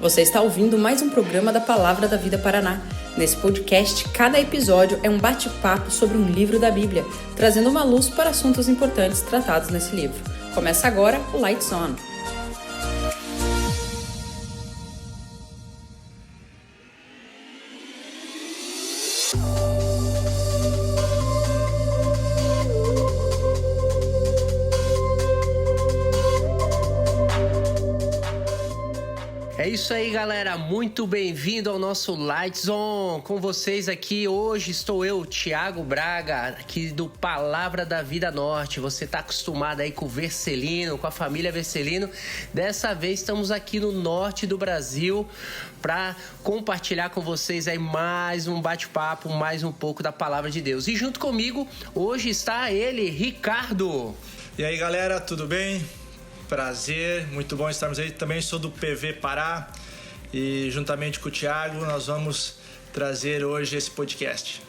Você está ouvindo mais um programa da Palavra da Vida Paraná. Nesse podcast, cada episódio é um bate-papo sobre um livro da Bíblia, trazendo uma luz para assuntos importantes tratados nesse livro. Começa agora o Lights On. É isso aí, galera, muito bem-vindo ao nosso Lights On. Com vocês aqui hoje estou eu, Thiago Braga, aqui do Palavra da Vida Norte. Você tá acostumado aí com o Vercelino, com a família Vercelino. Dessa vez estamos aqui no norte do Brasil para compartilhar com vocês aí mais um bate-papo, mais um pouco da Palavra de Deus. E junto comigo hoje está ele, Ricardo. E aí, galera, tudo bem? Prazer, muito bom estarmos aí. Também sou do PV Pará e juntamente com o Thiago nós vamos trazer hoje esse podcast.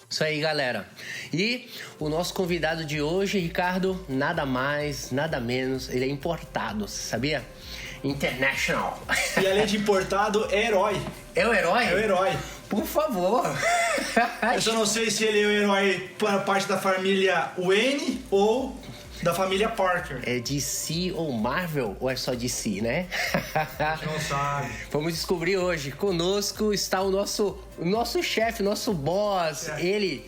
Isso aí, galera. E o nosso convidado de hoje, Ricardo, nada mais, nada menos, ele é importado, sabia? International. E além de importado, é herói. É o herói? É o herói. Por favor. Eu só não sei se ele é o herói para parte da família Wayne ou da família Parker. É DC ou Marvel ou é só DC, né? A gente não sabe. Vamos descobrir hoje. Conosco está o nosso chefe, nosso boss, ele.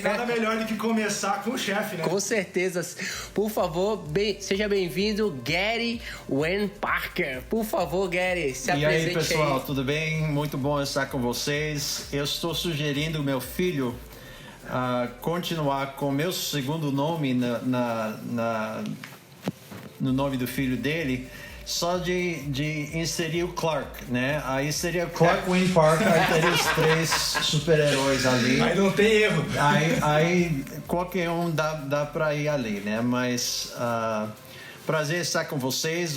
Nada melhor do que começar com o chefe, né? Com certeza. Por favor, seja bem-vindo, Gary Wayne Parker. Por favor, Gary, se apresente aí. E aí, pessoal, tudo bem? Muito bom estar com vocês. Eu estou sugerindo ao meu filho continuar com meu segundo nome no nome do filho dele, só de inserir o Clark, né? Aí seria Clark Wayne Parker, aí teria os três super-heróis ali. Aí não tem erro. Aí qualquer um dá pra ir ali, né? Mas prazer estar com vocês.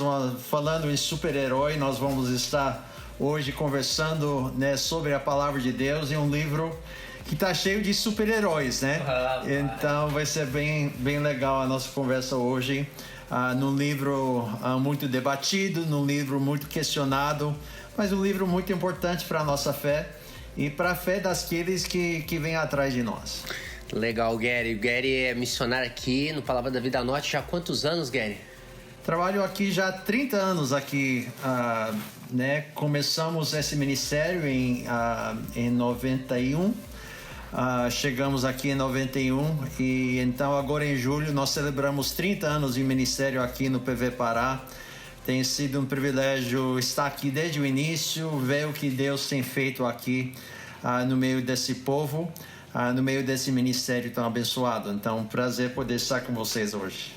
Falando em super-herói, nós vamos estar hoje conversando, né, sobre a Palavra de Deus e um livro que está cheio de super-heróis, né? Então vai ser bem legal a nossa conversa hoje. Num livro muito debatido, num livro muito questionado, mas um livro muito importante para a nossa fé e para a fé daqueles que vêm atrás de nós. Legal, Gary. O Gary é missionário aqui no Palavra da Vida Norte já há quantos anos, Gary? Trabalho aqui já há 30 anos aqui, né? Começamos esse ministério em 91. Chegamos aqui em 91 e então agora em julho nós celebramos 30 anos de ministério aqui no PV Pará. Tem sido um privilégio estar aqui desde o início, ver o que Deus tem feito aqui no meio desse povo, no meio desse ministério tão abençoado. Então, um prazer poder estar com vocês hoje.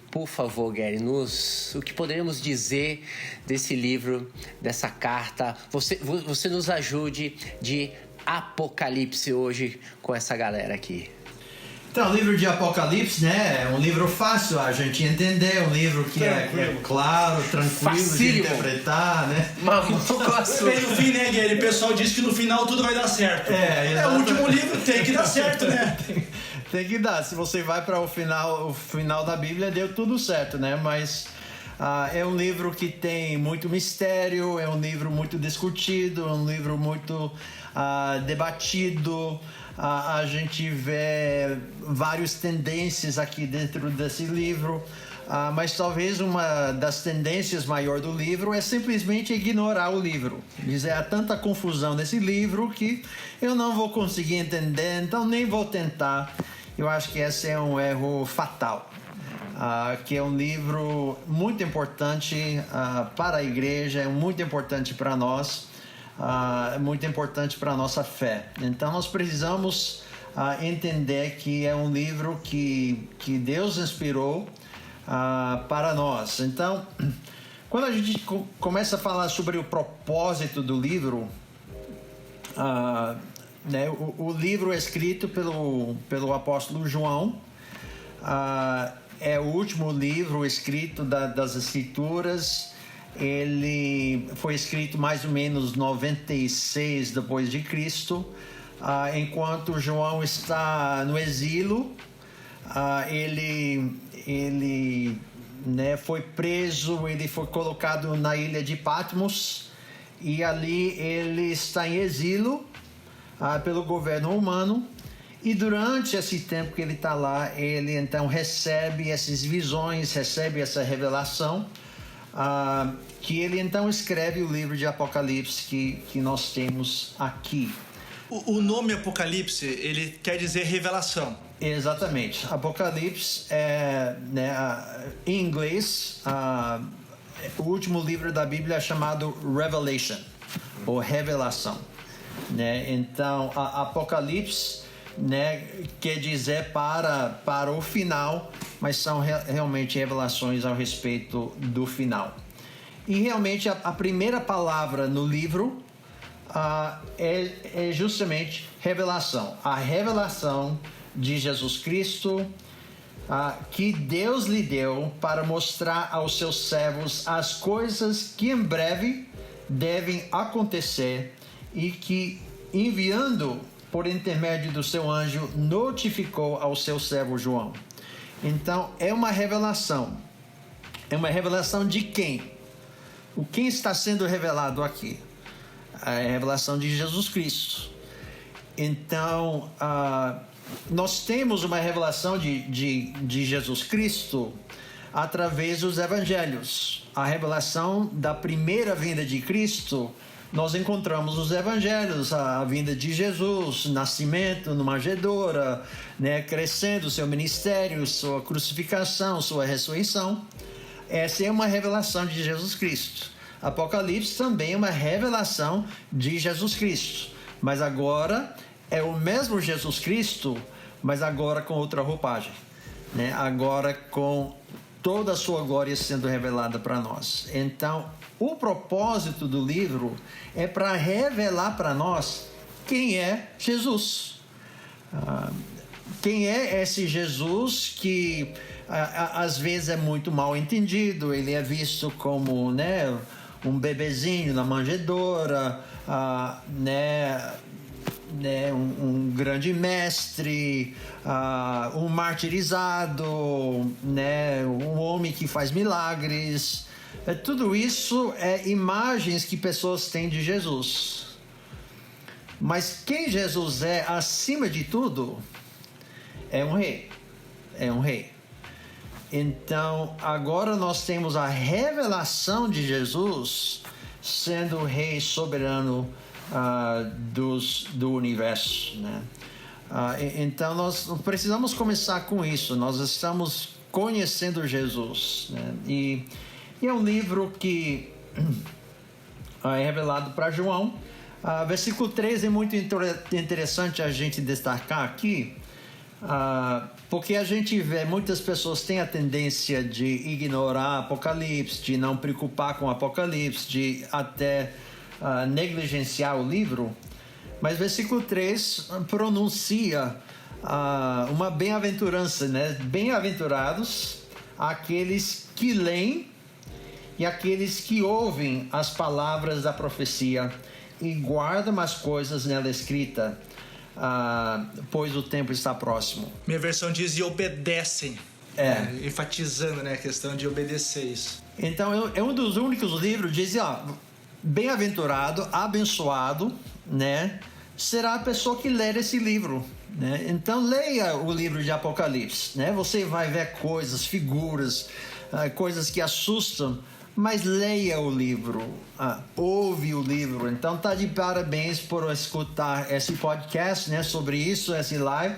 Por favor, Gary, o que poderíamos dizer desse livro, dessa carta? Você nos ajude de Apocalipse hoje com essa galera aqui. Então, o livro de Apocalipse, né, é um livro fácil a gente entender, um livro que é claro, tranquilo facílimo de interpretar, né? Bem, no fim, né, Gary? O pessoal diz que no final tudo vai dar certo. É o último livro, tem que dar certo, né? Tem que dar. Se você vai para o final da Bíblia, deu tudo certo, né? Mas é um livro que tem muito mistério, é um livro muito discutido, é um livro muito debatido. A gente vê várias tendências aqui dentro desse livro, mas talvez uma das tendências maior do livro é simplesmente ignorar o livro. Dizer, há tanta confusão nesse livro que eu não vou conseguir entender, então nem vou tentar. Eu acho que esse é um erro fatal. Que é um livro muito importante para a igreja, é muito importante para nós, é muito importante para a nossa fé. Então nós precisamos entender que é um livro que Deus inspirou para nós. Então, quando a gente começa a falar sobre o propósito do livro, né, o livro é escrito pelo apóstolo João. É o último livro escrito das Escrituras. Ele foi escrito mais ou menos 96 depois de Cristo, enquanto João está no exílio. Ele né, foi preso, ele foi colocado na ilha de Patmos e ali ele está em exílio pelo governo romano. E durante esse tempo que ele está lá, ele então recebe essas visões, recebe essa revelação, que ele então escreve o livro de Apocalipse que nós temos aqui. O nome Apocalipse, ele quer dizer revelação. Exatamente. Apocalipse em inglês, o último livro da Bíblia é chamado Revelation, ou Revelação. Né? Então, Apocalipse, né, quer dizer para o final, mas são realmente revelações ao respeito do final. E realmente a primeira palavra no livro é justamente revelação. A revelação de Jesus Cristo, que Deus lhe deu para mostrar aos seus servos as coisas que em breve devem acontecer e que, enviando por intermédio do seu anjo, notificou ao seu servo João. Então, é uma revelação. É uma revelação de quem? Quem está sendo revelado aqui? A revelação de Jesus Cristo. Então, nós temos uma revelação de Jesus Cristo através dos evangelhos. A revelação da primeira vinda de Cristo, nós encontramos os evangelhos, a vinda de Jesus, nascimento numa manjedoura, né, crescendo seu ministério, sua crucificação, sua ressurreição. Essa é uma revelação de Jesus Cristo. Apocalipse também é uma revelação de Jesus Cristo. Mas agora é o mesmo Jesus Cristo, mas agora com outra roupagem, né? Agora com toda a sua glória sendo revelada para nós. Então, o propósito do livro é para revelar para nós quem é Jesus. Quem é esse Jesus que às vezes é muito mal entendido. Ele é visto como, né, um bebezinho na manjedoura, um grande mestre, um martirizado, né, um homem que faz milagres. Tudo isso é imagens que pessoas têm de Jesus. Mas quem Jesus é, acima de tudo, é um rei. É um rei. Então, agora nós temos a revelação de Jesus sendo o rei soberano do universo, né? Então nós precisamos começar com isso. Nós estamos conhecendo Jesus, né? E é um livro que é revelado para João. Versículo 13 é muito interessante a gente destacar aqui, porque a gente vê muitas pessoas têm a tendência de ignorar Apocalipse, de não preocupar com Apocalipse, de até negligenciar o livro. Mas versículo 3 pronuncia uma bem-aventurança, né? Bem-aventurados aqueles que leem e aqueles que ouvem as palavras da profecia e guardam as coisas nela escritas, pois o tempo está próximo. Minha versão diz e obedecem, enfatizando, né, a questão de obedecer isso. Então é um dos únicos livros que diz, bem-aventurado, abençoado, né, será a pessoa que ler esse livro, né? Então leia o livro de Apocalipse, né? Você vai ver coisas, figuras, coisas que assustam, mas leia o livro, ouve o livro. Então tá de parabéns por escutar esse podcast, né, sobre isso, esse live,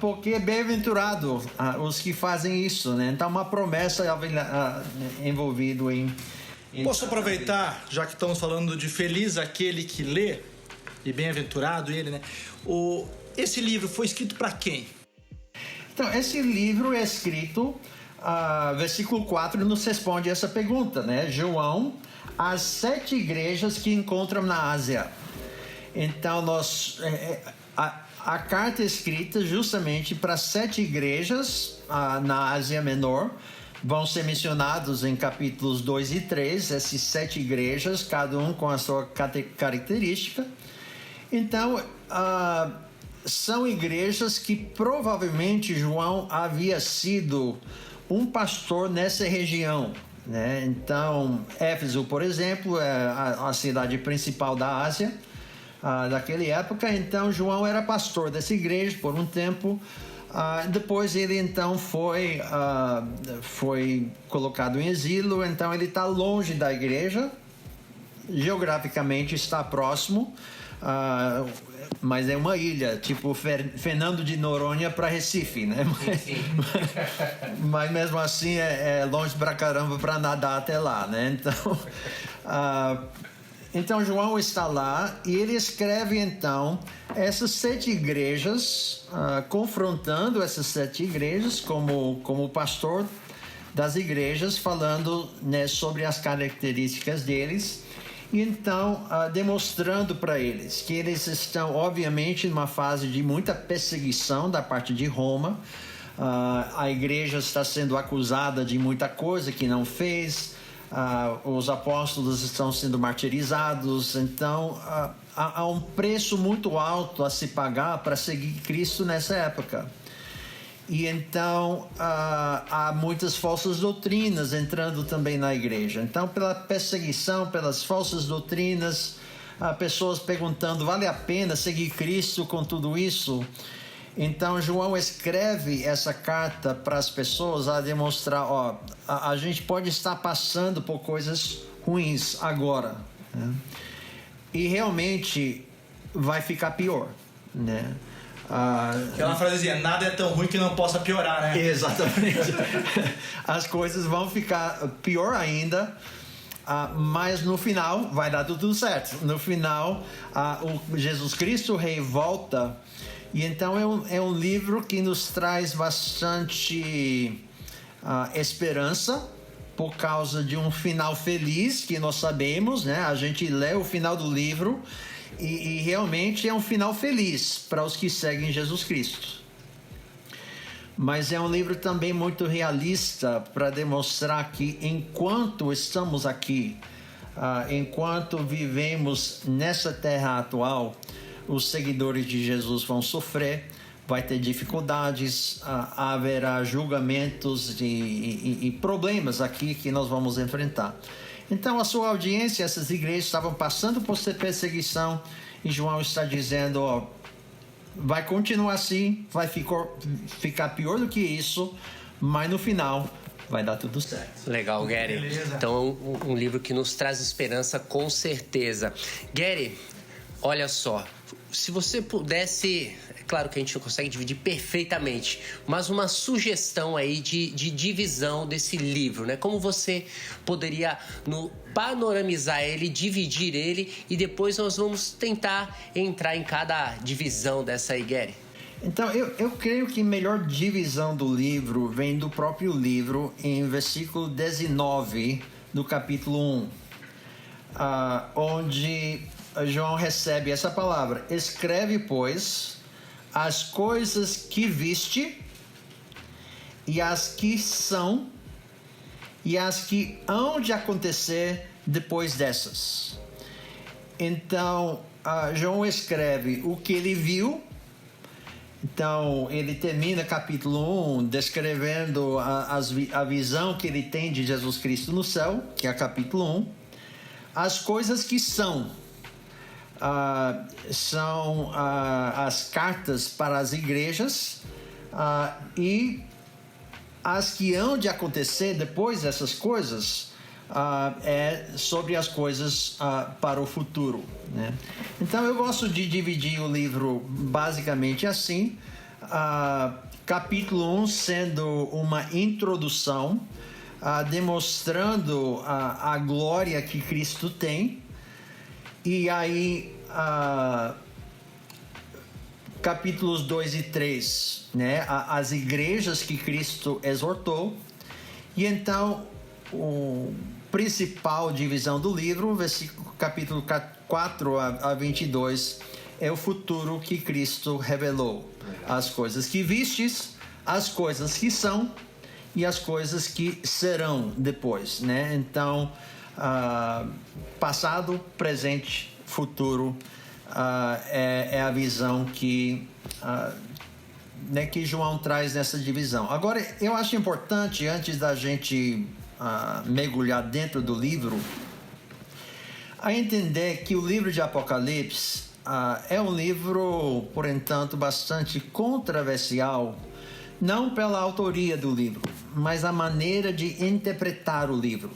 porque é bem-aventurado os que fazem isso, né? Então uma promessa envolvido em... Posso aproveitar, já que estamos falando de feliz aquele que lê, e bem-aventurado ele, né? Esse livro foi escrito para quem? Então, esse livro é escrito, versículo 4 nos responde essa pergunta, né? João, as 7 igrejas que encontram na Ásia. Então, a carta é escrita justamente para 7 igrejas na Ásia Menor. Vão ser mencionados em capítulos 2 e 3, essas 7 igrejas, cada um com a sua característica. Então, são igrejas que provavelmente João havia sido um pastor nessa região, né? Então, Éfeso, por exemplo, é a cidade principal da Ásia, daquela época. Então, João era pastor dessa igreja por um tempo. Depois ele então foi colocado em exílio. Então ele está longe da igreja, geograficamente está próximo, mas é uma ilha, tipo Fernando de Noronha para Recife, né? Mas mesmo assim é longe pra caramba para nadar até lá, né? Então João está lá e ele escreve então essas 7 igrejas, confrontando essas 7 igrejas como pastor das igrejas, falando, né, sobre as características deles. E então demonstrando para eles que eles estão obviamente numa fase de muita perseguição da parte de Roma. A igreja está sendo acusada de muita coisa que não fez. Os apóstolos estão sendo martirizados. Então há um preço muito alto a se pagar para seguir Cristo nessa época. E então há muitas falsas doutrinas entrando também na igreja. Então, pela perseguição, pelas falsas doutrinas, há pessoas perguntando: vale a pena seguir Cristo com tudo isso? Então João escreve essa carta para as pessoas a demonstrar: a gente pode estar passando por coisas ruins agora, né? E realmente vai ficar pior, né? Aquela frasezinha: nada é tão ruim que não possa piorar, né? Exatamente. As coisas vão ficar pior ainda, mas no final vai dar tudo certo. No final, o Jesus Cristo Rei volta. E então é um livro que nos traz bastante esperança, por causa de um final feliz que nós sabemos, né? A gente lê o final do livro e realmente é um final feliz para os que seguem Jesus Cristo. Mas é um livro também muito realista para demonstrar que enquanto estamos aqui, enquanto vivemos nessa terra atual, os seguidores de Jesus vão sofrer, vai ter dificuldades, haverá julgamentos e problemas aqui que nós vamos enfrentar. Então a sua audiência, essas igrejas estavam passando por perseguição, e João está dizendo: vai continuar assim, vai ficar pior do que isso, mas no final vai dar tudo certo. Legal, Gary. Beleza. Então, um livro que nos traz esperança, com certeza. Gary, olha só, se você pudesse, é claro que a gente não consegue dividir perfeitamente, mas uma sugestão aí de divisão desse livro, né? Como você poderia panoramizar ele, dividir ele, e depois nós vamos tentar entrar em cada divisão dessa aí, Gary. Então, eu creio que a melhor divisão do livro vem do próprio livro, em versículo 19 do capítulo 1, onde João recebe essa palavra: escreve, pois, as coisas que viste, e as que são, e as que hão de acontecer depois dessas. Então, João escreve o que ele viu. Então, ele termina capítulo 1 descrevendo a visão que ele tem de Jesus Cristo no céu, que é capítulo 1. As coisas que são as cartas para as igrejas, e as que hão de acontecer depois dessas coisas é sobre as coisas para o futuro, né? Então eu gosto de dividir o livro basicamente assim, capítulo 1 sendo uma introdução, demonstrando a glória que Cristo tem, e aí capítulos 2 e 3, né, as igrejas que Cristo exortou. E então o principal divisão do livro, capítulo 4 a 22, é o futuro que Cristo revelou. As coisas que vistes, as coisas que são e as coisas que serão depois, né? Então, passado, presente, futuro, é a visão que João traz nessa divisão. Agora, eu acho importante, antes da gente mergulhar dentro do livro, a entender que o livro de Apocalipse é um livro, por entanto, bastante controversial, não pela autoria do livro, mas a maneira de interpretar o livro.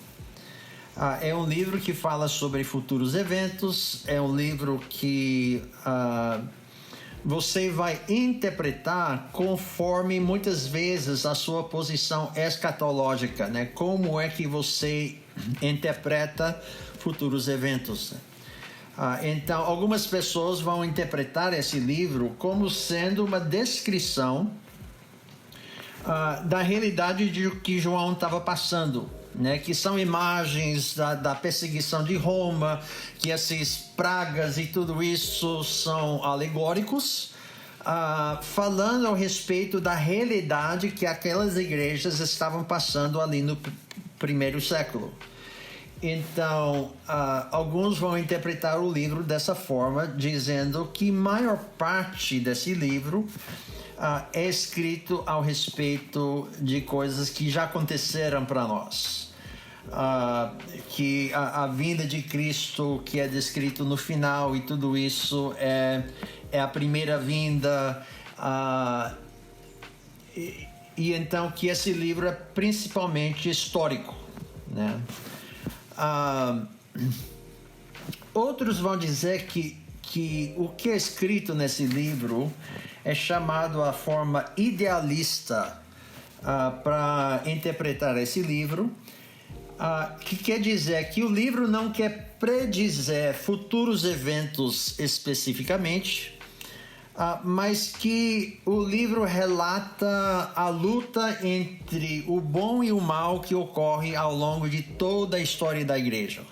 É um livro que fala sobre futuros eventos, é um livro que você vai interpretar conforme muitas vezes a sua posição escatológica, né? Como é que você interpreta futuros eventos. Então, algumas pessoas vão interpretar esse livro como sendo uma descrição da realidade de que João estava passando, né? Que são imagens da perseguição de Roma, que essas pragas e tudo isso são alegóricos, falando a respeito da realidade que aquelas igrejas estavam passando ali no primeiro século. Então, alguns vão interpretar o livro dessa forma, dizendo que a maior parte desse livro é escrito ao respeito de coisas que já aconteceram para nós. Que a vinda de Cristo, que é descrito no final, e tudo isso é a primeira vinda. E então que esse livro é principalmente histórico, né? Outros vão dizer que o que é escrito nesse livro é chamado a forma idealista para interpretar esse livro, que quer dizer que o livro não quer predizer futuros eventos especificamente, mas que o livro relata a luta entre o bom e o mal que ocorre ao longo de toda a história da igreja.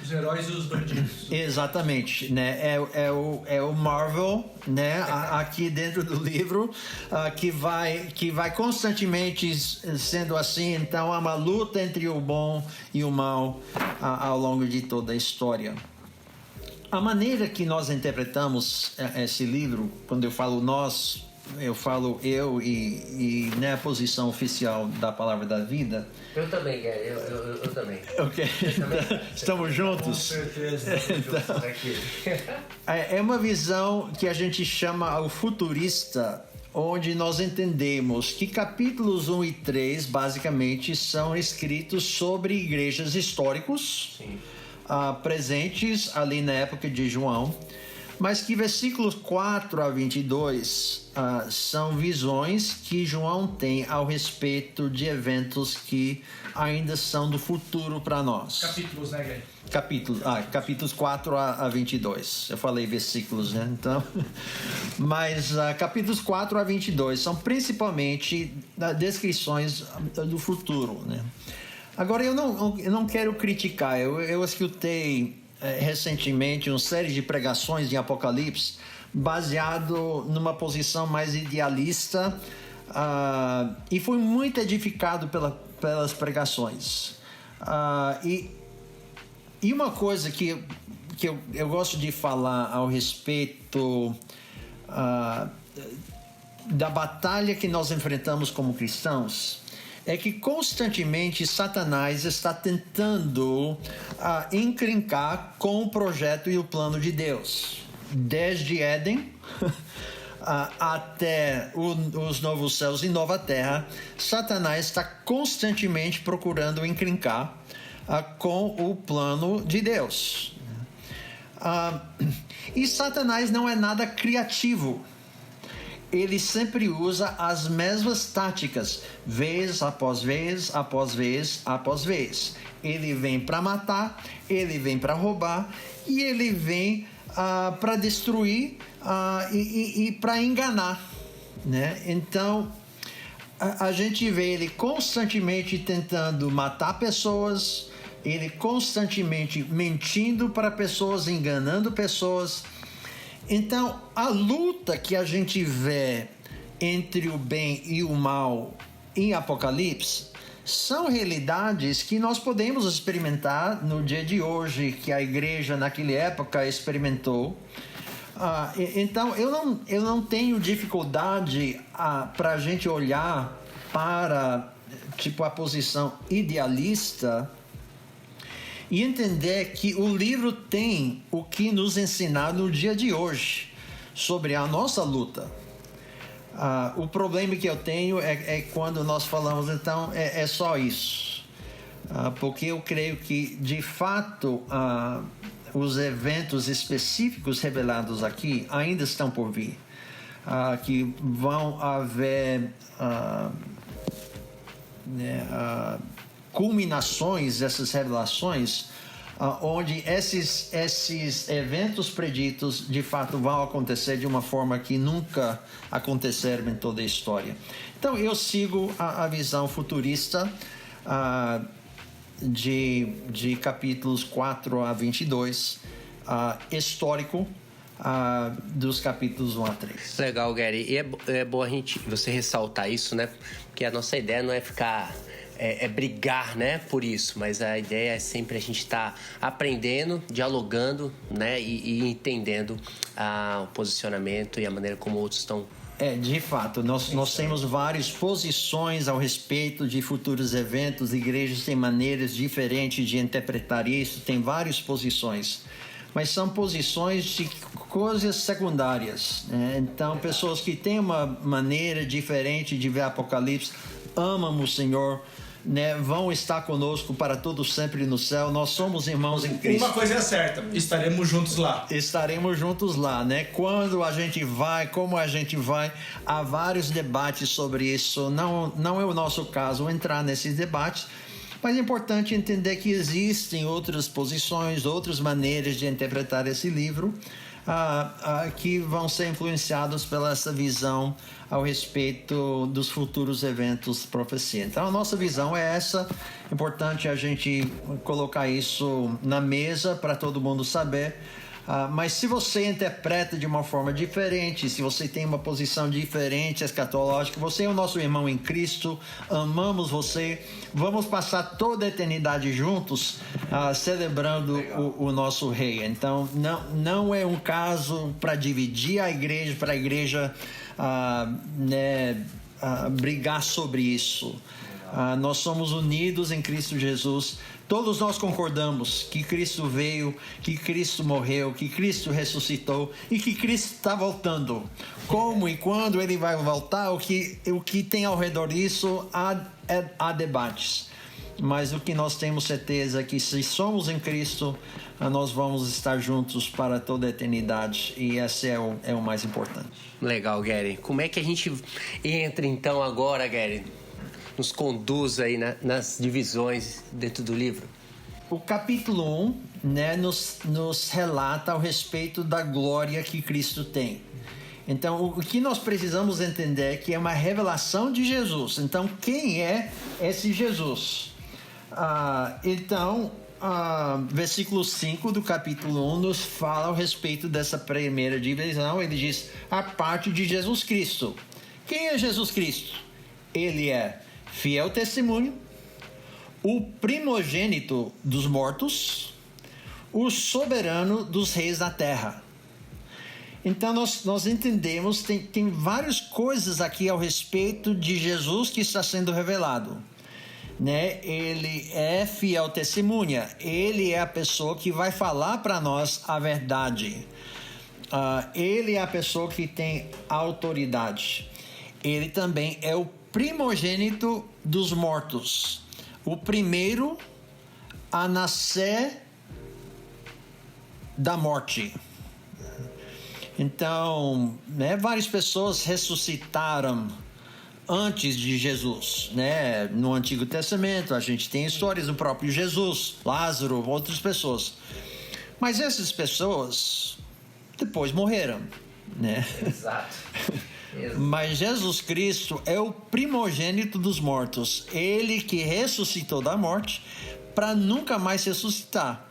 Os heróis e os bandidos. Exatamente, né? É o Marvel, né? Aqui dentro do livro, que vai constantemente sendo assim. Então há uma luta entre o bom e o mal ao longo de toda a história. A maneira que nós interpretamos esse livro, quando eu falo nós, eu falo eu e na posição oficial da Palavra da Vida. Eu também, Gary, eu também. Ok, estamos juntos? Com certeza, estamos juntos aqui. É uma visão que a gente chama o futurista, onde nós entendemos que capítulos 1 e 3, basicamente, são escritos sobre igrejas históricos. Sim. Presentes ali na época de João, mas que versículos 4 a 22 são visões que João tem ao respeito de eventos que ainda são do futuro para nós. Capítulos, né, Gary? Capítulos 4 a 22. Eu falei versículos, né? Então, mas capítulos 4 a 22 são principalmente descrições do futuro, né? Agora, eu não quero criticar. Eu escutei recentemente uma série de pregações de Apocalipse baseado numa posição mais idealista e fui muito edificado pelas pregações. E uma coisa que eu gosto de falar ao respeito da batalha que nós enfrentamos como cristãos é que constantemente Satanás está tentando encrencar com o projeto e o plano de Deus. Desde Éden até os novos céus e nova terra, Satanás está constantemente procurando encrencar com o plano de Deus. E Satanás não é nada criativo. Ele sempre usa as mesmas táticas, vez após vez, após vez, após vez. Ele vem para matar, ele vem para roubar e ele vem para destruir e para enganar, né? Então, a gente vê ele constantemente tentando matar pessoas, ele constantemente mentindo para pessoas, enganando pessoas. Então, a luta que a gente vê entre o bem e o mal em Apocalipse são realidades que nós podemos experimentar no dia de hoje, que a igreja naquela época experimentou. Então, eu não tenho dificuldade para a gente olhar para tipo a posição idealista e entender que o livro tem o que nos ensinar no dia de hoje sobre a nossa luta. O problema que eu tenho é quando nós falamos, então, é só isso. Porque eu creio que, de fato, os eventos específicos revelados aqui ainda estão por vir. Que vão haver culminações dessas revelações, onde esses eventos preditos de fato vão acontecer de uma forma que nunca aconteceram em toda a história. Então eu sigo a visão futurista de capítulos 4 a 22, histórico, dos capítulos 1 a 3. Legal, Gary. E é bom você ressaltar isso, né? Porque a nossa ideia não é ficar... brigar, né, por isso, mas a ideia é sempre a gente estar aprendendo, dialogando, né, e entendendo o posicionamento e a maneira como outros estão. De fato, nós temos várias posições ao respeito de futuros eventos, igrejas têm maneiras diferentes de interpretar isso, tem várias posições, mas são posições de coisas secundárias, né? Então, pessoas que têm uma maneira diferente de ver Apocalipse, amam o Senhor, né, vão estar conosco para todo sempre no céu. Nós somos irmãos em Cristo. Uma coisa é certa, estaremos juntos lá. Estaremos juntos lá, né? Quando a gente vai, como a gente vai, há vários debates sobre isso. Não é o nosso caso entrar nesses debates, mas é importante entender que existem outras posições, outras maneiras de interpretar esse livro, que vão ser influenciados pela essa visão ao respeito dos futuros eventos de profecia. Então, a nossa visão é essa. É importante a gente colocar isso na mesa para todo mundo saber. Mas se você interpreta de uma forma diferente, se você tem uma posição diferente, escatológica, você é o nosso irmão em Cristo, amamos você, vamos passar toda a eternidade juntos, celebrando o nosso Rei. Então, não é um caso para dividir a igreja, para a igreja brigar sobre isso. Nós somos unidos em Cristo Jesus. Todos nós concordamos que Cristo veio, que Cristo morreu, que Cristo ressuscitou e que Cristo está voltando. Como e quando Ele vai voltar, o que tem ao redor disso, há debates. Mas o que nós temos certeza é que se somos em Cristo, nós vamos estar juntos para toda a eternidade. E esse é o mais importante. Legal, Gary. Como é que a gente entra então agora, Gary? Nos conduz aí nas divisões dentro do livro? O capítulo 1, né, nos relata ao respeito da glória que Cristo tem. Então, o que nós precisamos entender é que é uma revelação de Jesus. Então, quem é esse Jesus? Versículo 5 do capítulo 1 nos fala ao respeito dessa primeira divisão. Ele diz, a parte de Jesus Cristo. Quem é Jesus Cristo? Ele é fiel testemunho, o primogênito dos mortos, o soberano dos reis da terra. Então nós entendemos, tem várias coisas aqui ao respeito de Jesus que está sendo revelado, né? Ele é fiel testemunha, ele é a pessoa que vai falar para nós a verdade, ele é a pessoa que tem autoridade, ele também é o primogênito dos mortos, o primeiro a nascer da morte. Então, né, várias pessoas ressuscitaram antes de Jesus, né? No Antigo Testamento a gente tem histórias do próprio Jesus, Lázaro, outras pessoas. Mas essas pessoas depois morreram, né? Exato. Mas Jesus Cristo é o primogênito dos mortos, ele que ressuscitou da morte para nunca mais ressuscitar.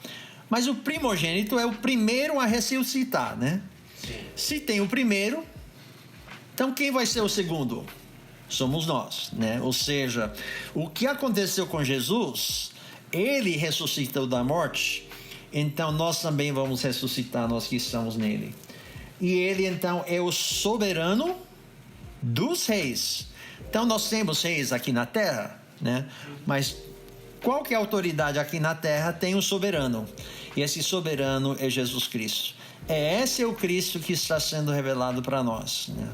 Mas o primogênito é o primeiro a ressuscitar, né? Sim. Se tem o primeiro, então quem vai ser o segundo? Somos nós, né? Ou seja, o que aconteceu com Jesus, ele ressuscitou da morte, então nós também vamos ressuscitar, nós que estamos nele. E ele então é o soberano dos reis. Então nós temos reis aqui na terra? né? Mas qualquer autoridade aqui na terra tem um soberano. E esse soberano é Jesus Cristo. Esse é o Cristo que está sendo revelado para nós, né?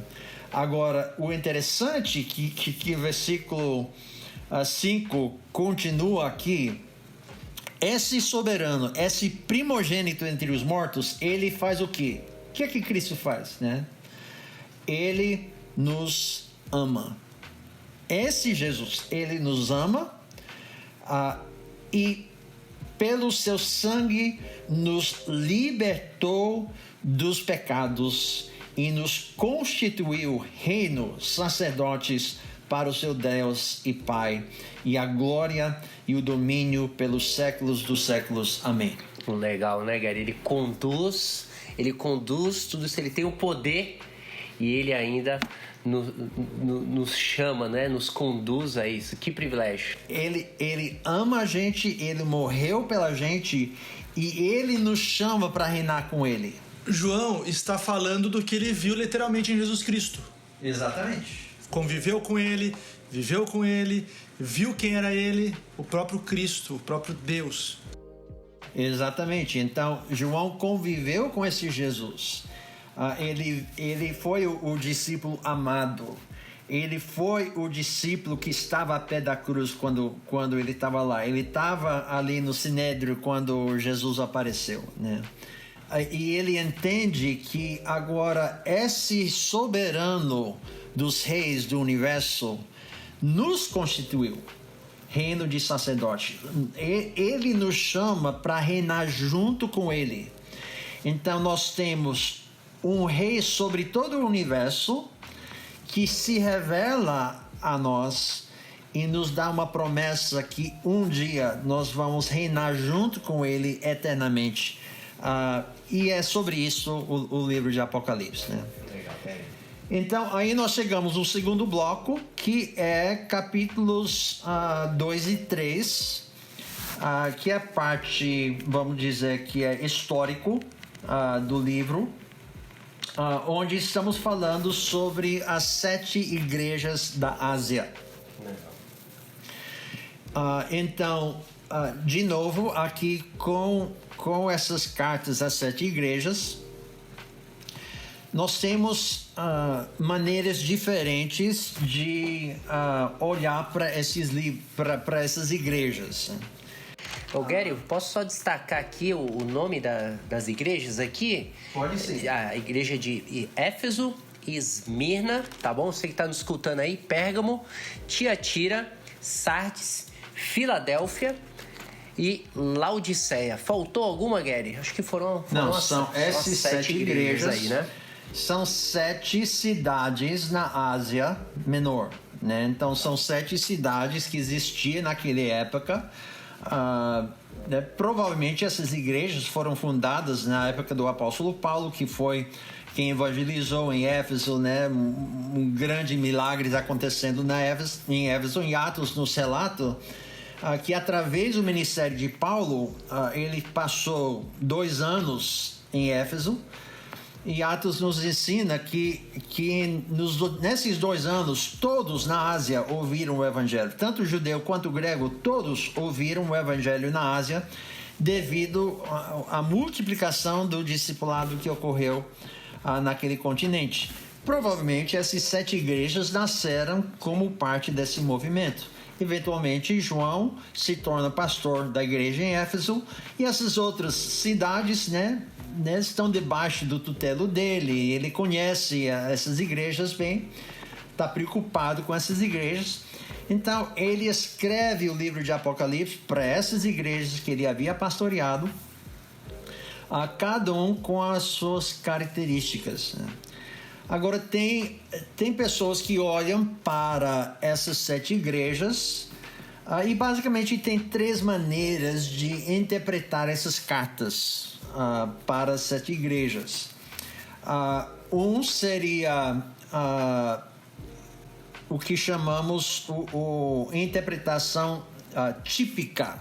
Agora, o interessante é que o versículo 5 continua aqui. Esse soberano, esse primogênito entre os mortos, ele faz o quê? O que é que Cristo faz, né? Ele nos ama. Esse Jesus, ele nos ama e pelo seu sangue nos libertou dos pecados e nos constituiu reino, sacerdotes para o seu Deus e Pai, e a glória e o domínio pelos séculos dos séculos. Amém. Legal, né, Gary? Ele conduz tudo isso, ele tem o poder e ele ainda nos chama, né? Nos conduz a isso. Que privilégio. Ele ama a gente, ele morreu pela gente e ele nos chama para reinar com ele. João está falando do que ele viu literalmente em Jesus Cristo. Exatamente. Conviveu com ele, viveu com ele, viu quem era ele, o próprio Cristo, o próprio Deus. Exatamente. Então, João conviveu com esse Jesus. Ele foi o discípulo amado. Ele foi o discípulo que estava a pé da cruz quando ele estava lá. Ele estava ali no Sinédrio quando Jesus apareceu, né? E ele entende que agora esse soberano dos reis do universo nos constituiu reino de sacerdote. Ele nos chama para reinar junto com ele. Então nós temos um rei sobre todo o universo que se revela a nós e nos dá uma promessa que um dia nós vamos reinar junto com ele eternamente. E é sobre isso o livro de Apocalipse, né? Então, aí nós chegamos no segundo bloco, que é capítulos 2 e 3, que é a parte, vamos dizer, que é histórico do livro, onde estamos falando sobre as 7 igrejas da Ásia. Então, de novo, aqui com essas cartas às 7 igrejas, nós temos maneiras diferentes de olhar para essas igrejas. Gary, posso só destacar aqui o nome das igrejas aqui? Pode ser. A igreja de Éfeso, Esmirna, tá bom? Você que está nos escutando aí, Pérgamo, Tiatira, Sardes, Filadélfia e Laodiceia. Faltou alguma, Gary? Acho que foram são essas 7 igrejas aí, né? São 7 cidades na Ásia Menor, né? Então são 7 cidades que existiam naquela época. Né? Provavelmente essas igrejas foram fundadas na época do apóstolo Paulo, que foi quem evangelizou em Éfeso, né? Um grande milagre acontecendo em Éfeso. Em Atos nos relata que através do ministério de Paulo, ele passou 2 anos em Éfeso. E Atos nos ensina que nesses 2 anos, todos na Ásia ouviram o Evangelho. Tanto o judeu quanto o grego, todos ouviram o Evangelho na Ásia, devido à multiplicação do discipulado que ocorreu naquele continente. Provavelmente essas 7 igrejas nasceram como parte desse movimento. Eventualmente, João se torna pastor da igreja em Éfeso, e essas outras cidades, né, estão debaixo do tutelo dele. Ele conhece essas igrejas bem, está preocupado com essas igrejas. Então, ele escreve o livro de Apocalipse para essas igrejas que ele havia pastoreado, a cada um com as suas características, né? Agora, tem pessoas que olham para essas 7 igrejas e basicamente tem 3 maneiras de interpretar essas cartas para as 7 igrejas. Um seria o que chamamos interpretação típica,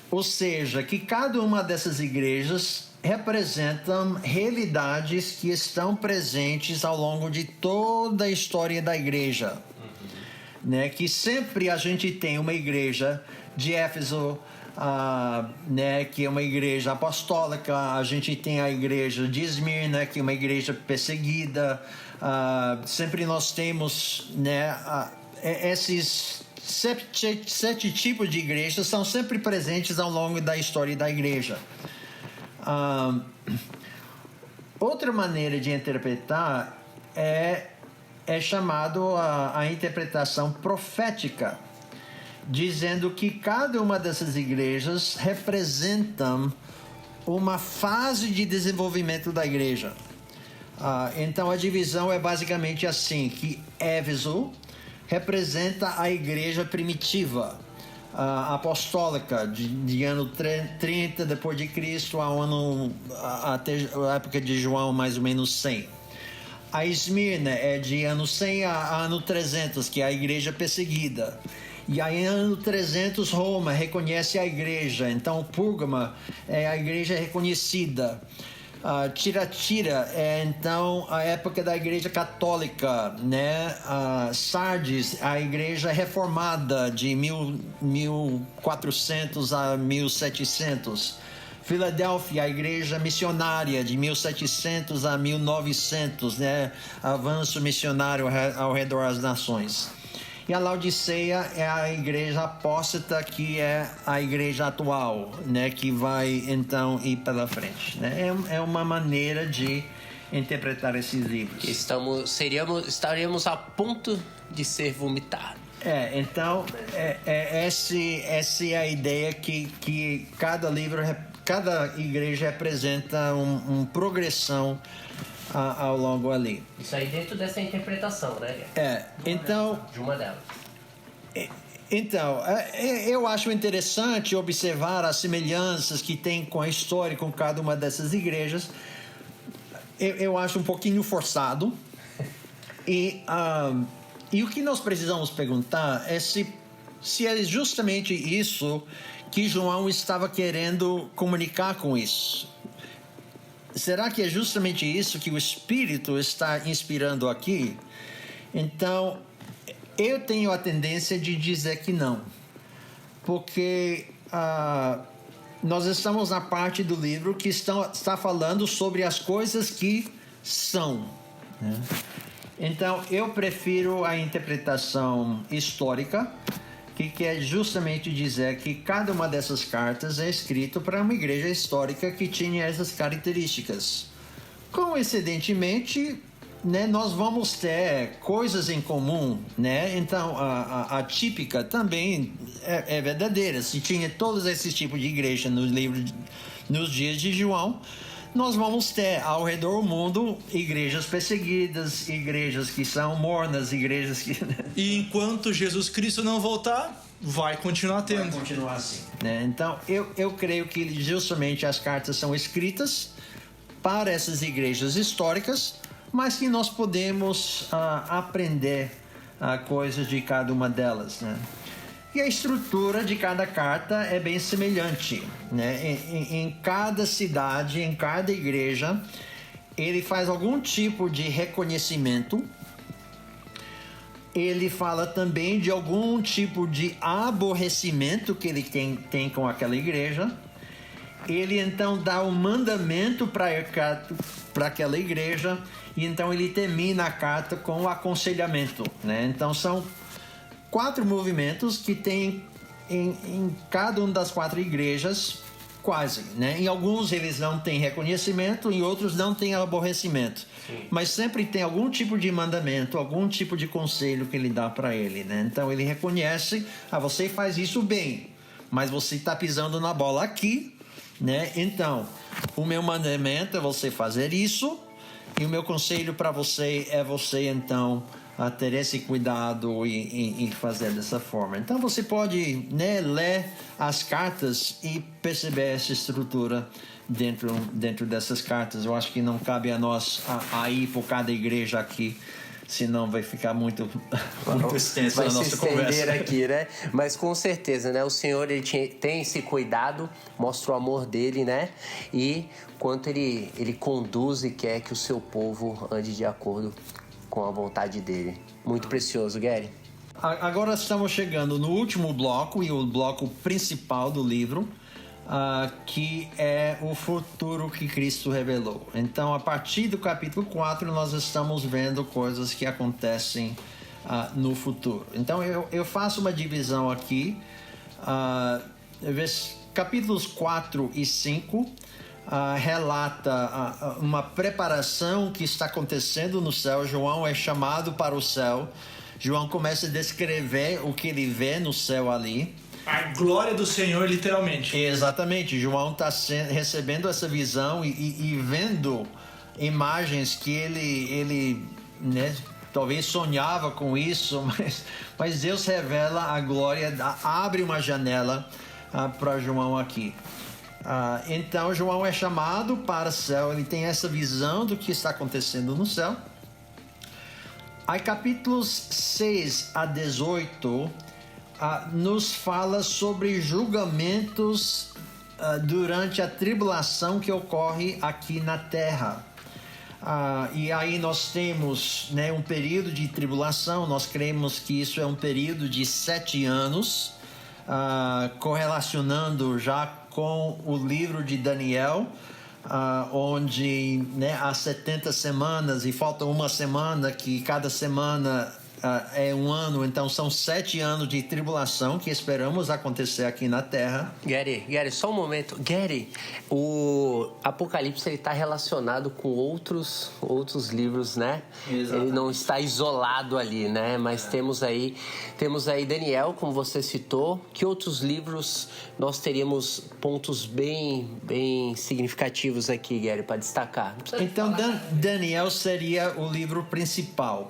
ou seja, que cada uma dessas igrejas representam realidades que estão presentes ao longo de toda a história da igreja. né, que sempre a gente tem uma igreja de Éfeso, né, que é uma igreja apostólica, a gente tem a igreja de Esmirna, que é uma igreja perseguida, sempre nós temos, né, esses sete tipos de igrejas são sempre presentes ao longo da história da igreja. Outra maneira de interpretar é chamado a interpretação profética, dizendo que cada uma dessas igrejas representam uma fase de desenvolvimento da igreja. Então a divisão é basicamente assim, que Éfeso representa a igreja primitiva, apostólica, de ano 30 depois de Cristo até a época de João, mais ou menos 100. A Esmirna é de ano 100 a ano 300, que é a igreja perseguida. E aí, em ano 300, Roma reconhece a igreja. Então, Pérgamo é a igreja reconhecida. Tiatira é, então, a época da igreja católica, né? Sardes, a igreja reformada de 1400 a 1700. Filadélfia, a igreja missionária de 1700 a 1900, né? Avanço missionário ao redor das nações. E a Laodiceia é a igreja apóstata, que é a igreja atual, né? Que vai então ir pela frente, né? É uma maneira de interpretar esses livros. Estaríamos a ponto de ser vomitados. Então essa é a ideia que cada igreja representa uma progressão ao longo ali. Isso aí dentro dessa interpretação, né? Então... De uma delas. Então, eu acho interessante observar as semelhanças que tem com a história, com cada uma dessas igrejas. Eu acho um pouquinho forçado. E o que nós precisamos perguntar é se é justamente isso que João estava querendo comunicar com isso. Será que é justamente isso que o Espírito está inspirando aqui? Então, eu tenho a tendência de dizer que não. Porque nós estamos na parte do livro que está falando sobre as coisas que são, né? Então, eu prefiro a interpretação histórica, que quer justamente dizer que cada uma dessas cartas é escrita para uma igreja histórica que tinha essas características. Coincidentemente, né, nós vamos ter coisas em comum, né? Então, a típica também é verdadeira. Se tinha todos esses tipos de igreja nos dias de João, nós vamos ter ao redor do mundo igrejas perseguidas, igrejas que são mornas, igrejas que... E enquanto Jesus Cristo não voltar, vai continuar tendo. Vai continuar assim, né? Então, eu creio que justamente as cartas são escritas para essas igrejas históricas, mas que nós podemos aprender coisas de cada uma delas, né? E a estrutura de cada carta é bem semelhante, né? Em cada cidade, em cada igreja, ele faz algum tipo de reconhecimento. Ele fala também de algum tipo de aborrecimento que ele tem com aquela igreja. Ele então dá um mandamento para aquela igreja, e então ele termina a carta com o aconselhamento, né? Então são 4 movimentos que tem em cada uma das 4 igrejas, quase, né? Em alguns eles não têm reconhecimento, em outros não têm aborrecimento. Sim. Mas sempre tem algum tipo de mandamento, algum tipo de conselho que ele dá para ele, né? Então ele reconhece, você faz isso bem, mas você está pisando na bola aqui, né? Então, o meu mandamento é você fazer isso, e o meu conselho para você é você então a ter esse cuidado e fazer dessa forma. Então você pode, né, ler as cartas e perceber essa estrutura dentro dessas cartas. Eu acho que não cabe a nós ir por cada igreja aqui, senão vai ficar muito extenso a nossa conversa aqui, né? Mas com certeza, né? O Senhor ele tem esse cuidado, mostra o amor dele, né? E quanto ele conduz e quer que o seu povo ande de acordo com a vontade dele. Muito precioso, Gary. agora estamos chegando no último bloco e o bloco principal do livro, que é o futuro que Cristo revelou. Então, a partir do capítulo 4, nós estamos vendo coisas que acontecem no futuro. Então, eu faço uma divisão aqui. Capítulos 4 e 5 relata uma preparação que está acontecendo no céu. João é chamado para o céu. João começa a descrever o que ele vê no céu ali. A glória do Senhor, literalmente. Exatamente. João está recebendo essa visão e vendo imagens que ele né, talvez sonhava com isso, mas Deus revela a glória, abre uma janela para João aqui. Então João é chamado para o céu, ele tem essa visão do que está acontecendo no céu. Aí capítulos 6 a 18 nos fala sobre julgamentos durante a tribulação que ocorre aqui na terra. E aí nós temos, né, um período de tribulação. Nós cremos que isso é um período de 7 anos, correlacionando já com o livro de Daniel, onde, né, há 70 semanas e falta uma semana, que cada semana é um ano. Então são 7 anos de tribulação que esperamos acontecer aqui na Terra. Gary, só um momento. Gary, o Apocalipse está relacionado com outros livros, né? Exatamente. Ele não está isolado ali, né? Mas temos aí Daniel, como você citou. Que outros livros nós teríamos pontos bem significativos aqui, Gary, para destacar? Então Daniel seria o livro principal.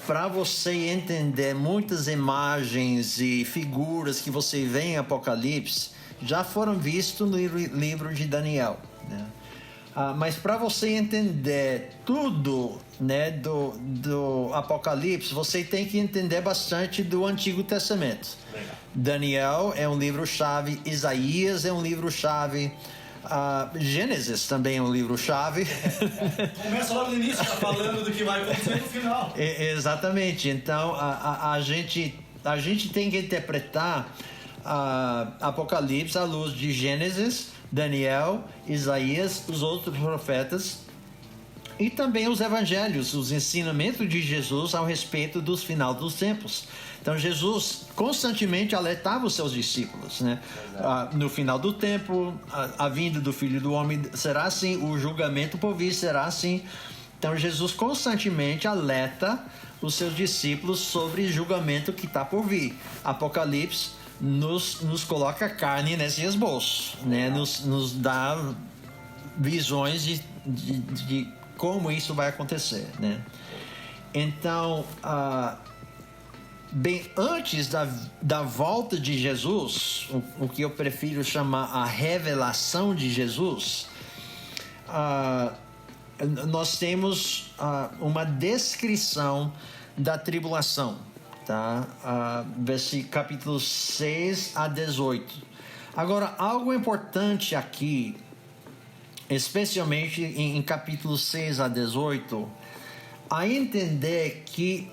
Para você entender muitas imagens e figuras que você vê em Apocalipse já foram vistas no livro de Daniel, né? Mas para você entender tudo, né, do Apocalipse, você tem que entender bastante do Antigo Testamento. Legal. Daniel é um livro-chave, Isaías é um livro-chave, Gênesis também é um livro-chave. Começa logo no início, tá falando do que vai acontecer no final. Exatamente. Então a gente tem que interpretar Apocalipse à luz de Gênesis, Daniel, Isaías, os outros profetas e também os evangelhos, os ensinamentos de Jesus ao respeito dos final dos tempos. Então Jesus constantemente alertava os seus discípulos, né? No final do tempo, a vinda do Filho do Homem será assim, o julgamento por vir será assim. Então Jesus constantemente alerta os seus discípulos sobre o julgamento que está por vir. Apocalipse nos coloca carne nesse esboço, né? Nos dá visões de como isso vai acontecer, né? Então, bem antes da volta de Jesus, o que eu prefiro chamar a revelação de Jesus, nós temos uma descrição da tribulação, tá? Capítulos 6 a 18. Agora, algo importante aqui, especialmente em capítulos 6 a 18, a entender que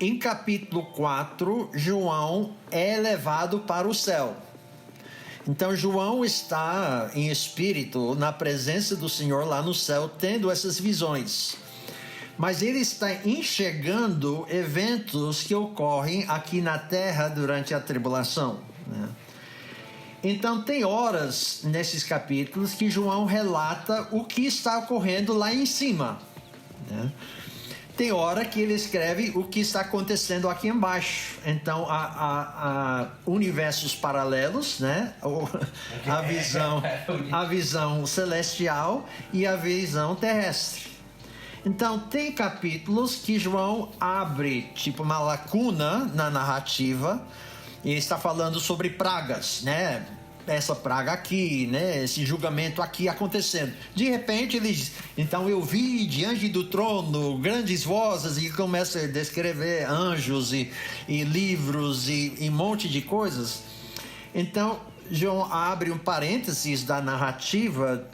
em capítulo 4, João é levado para o céu. Então, João está em espírito, na presença do Senhor lá no céu, tendo essas visões. Mas ele está enxergando eventos que ocorrem aqui na terra durante a tribulação, né? Então, tem horas nesses capítulos que João relata o que está ocorrendo lá em cima, né? Tem hora que ele escreve o que está acontecendo aqui embaixo. Então, há universos paralelos, né? A visão celestial e a visão terrestre. Então, tem capítulos que João abre, tipo uma lacuna na narrativa, e ele está falando sobre pragas, né? Essa praga aqui, né? Esse julgamento aqui acontecendo. De repente ele diz: então eu vi diante do trono grandes vozes, e começa a descrever anjos e livros e um monte de coisas. Então João abre um parênteses da narrativa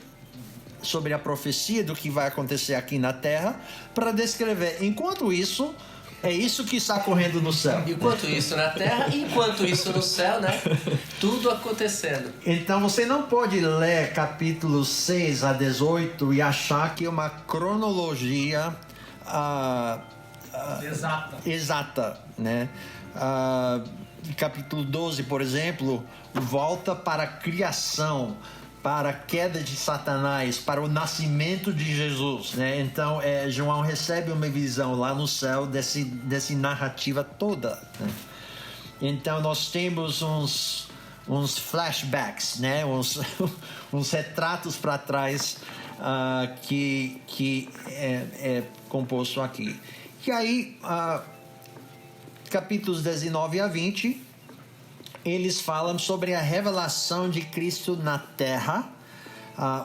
sobre a profecia do que vai acontecer aqui na terra para descrever. Enquanto isso, É isso que está correndo no céu. Enquanto isso na terra, enquanto isso no céu, né? Tudo acontecendo. Então você não pode ler capítulos 6 a 18 e achar que é uma cronologia exata, né? Capítulo 12, por exemplo, volta para a criação, para a queda de Satanás, para o nascimento de Jesus, né? Então, João recebe uma visão lá no céu dessa narrativa toda, né? Então, nós temos uns flashbacks, né? uns retratos para trás que é composto aqui. E aí, capítulos 19 a 20... eles falam sobre a revelação de Cristo na terra,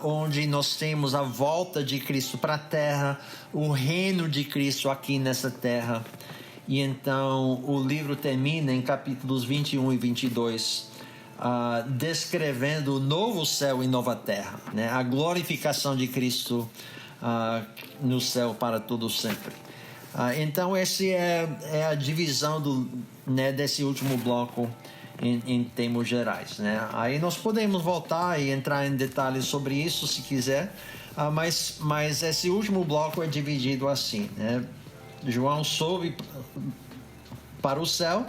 onde nós temos a volta de Cristo para a terra, o reino de Cristo aqui nessa terra. E então o livro termina em capítulos 21 e 22, descrevendo o novo céu e nova terra, né? A glorificação de Cristo no céu para todo sempre. Então essa é a divisão desse último bloco em termos gerais, né? Aí nós podemos voltar e entrar em detalhes sobre isso se quiser, mas esse último bloco é dividido assim, né? João sobe para o céu,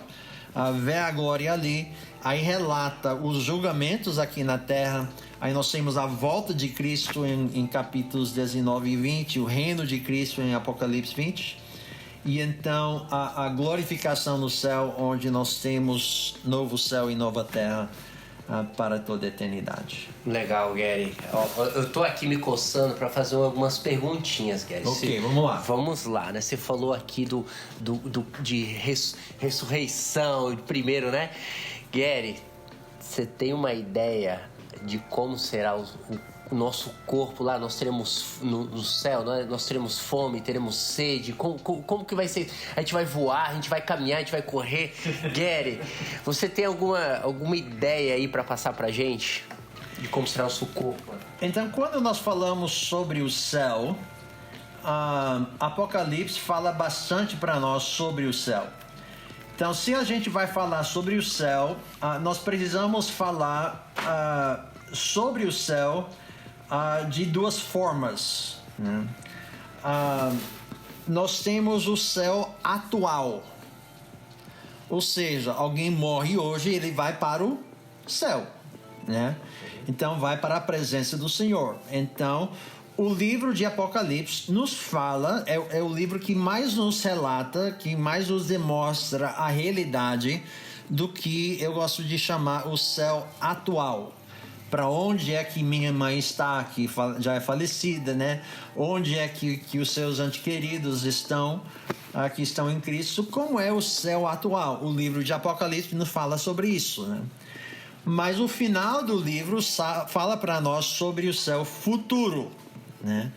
vê a glória ali, aí relata os julgamentos aqui na terra. Aí nós temos a volta de Cristo em capítulos 19 e 20, o reino de Cristo em Apocalipse 20. E então a glorificação no céu, onde nós temos novo céu e nova terra para toda a eternidade. Legal, Gary. Eu tô aqui me coçando para fazer algumas perguntinhas, Gary. Ok, vamos lá. Vamos lá, né? Você falou aqui de ressurreição, primeiro, né? Gary, você tem uma ideia de como será o nosso corpo lá? Nós teremos no céu, nós teremos fome, teremos sede. Como que vai ser? A gente vai voar, a gente vai caminhar, a gente vai correr. Gary, você tem alguma ideia aí para passar pra gente de como será o nosso corpo? Então, quando nós falamos sobre o céu, Apocalipse fala bastante para nós sobre o céu. Então, se a gente vai falar sobre o céu, nós precisamos falar sobre o céu de duas formas, né? Nós temos o céu atual, ou seja, alguém morre hoje e ele vai para o céu, né? Então vai para a presença do Senhor. Então o livro de Apocalipse nos fala, é o livro que mais nos relata, que mais nos demonstra a realidade do que eu gosto de chamar o céu atual. Para onde é que minha mãe está, que já é falecida, né? Onde é que os seus entes queridos estão, que estão em Cristo? Como é o céu atual? O livro de Apocalipse nos fala sobre isso, né? Mas o final do livro fala para nós sobre o céu futuro, né?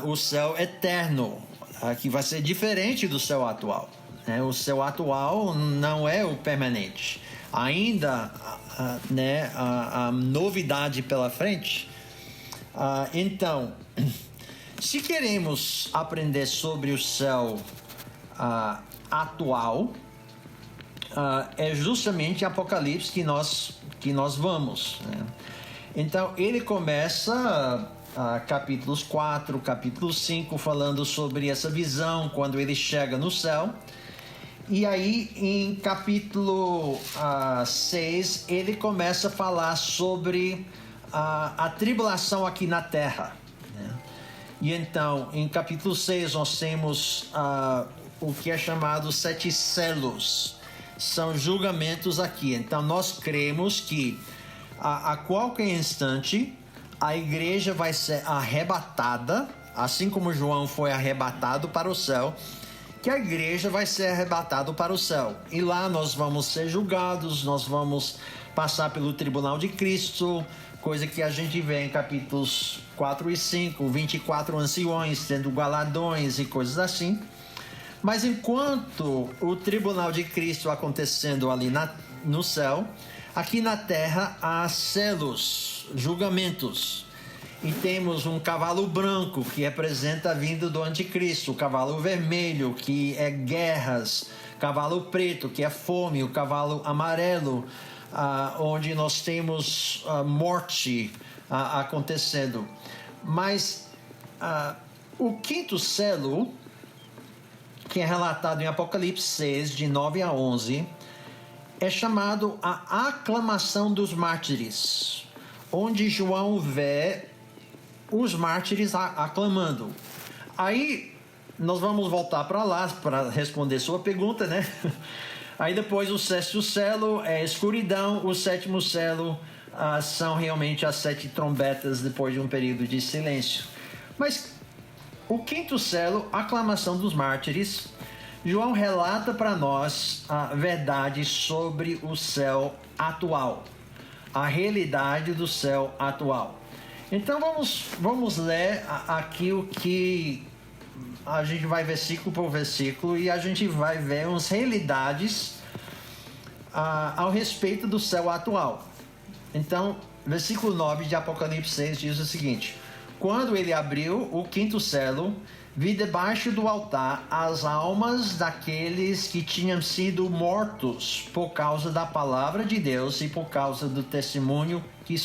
O céu eterno, que vai ser diferente do céu atual, né? O céu atual não é o permanente. Ainda a novidade pela frente. Então, se queremos aprender sobre o céu atual, é justamente Apocalipse que nós vamos, né? Então, ele começa capítulos 4, capítulo 5, falando sobre essa visão quando ele chega no céu. E aí, em capítulo 6, ele começa a falar sobre a tribulação aqui na terra, né? E então, em capítulo 6, nós temos o que é chamado 7 selos. São julgamentos aqui. Então, nós cremos que a qualquer instante a igreja vai ser arrebatada, assim como João foi arrebatado para o céu, que a igreja vai ser arrebatada para o céu. E lá nós vamos ser julgados, nós vamos passar pelo tribunal de Cristo, coisa que a gente vê em capítulos 4 e 5, 24 anciões tendo galardões e coisas assim. Mas enquanto o tribunal de Cristo acontecendo ali no céu, aqui na terra há selos, julgamentos. E temos um cavalo branco, que representa a vinda do anticristo, o cavalo vermelho, que é guerras, cavalo preto, que é fome, o cavalo amarelo, onde nós temos morte acontecendo. Mas o quinto selo, que é relatado em Apocalipse 6, de 9 a 11, é chamado a aclamação dos mártires, onde João vê os mártires aclamando. Aí nós vamos voltar para lá para responder sua pergunta, né? Aí depois o sexto selo é escuridão, o sétimo selo são realmente as 7 trombetas depois de um período de silêncio. Mas o quinto selo, aclamação dos mártires, João relata para nós a verdade sobre o céu atual, a realidade do céu atual. Então vamos ler aqui o que a gente vai versículo por versículo e a gente vai ver umas realidades ao respeito do céu atual. Então, versículo 9 de Apocalipse 6 diz o seguinte: quando ele abriu o quinto selo, vi debaixo do altar as almas daqueles que tinham sido mortos por causa da palavra de Deus e por causa do testemunho que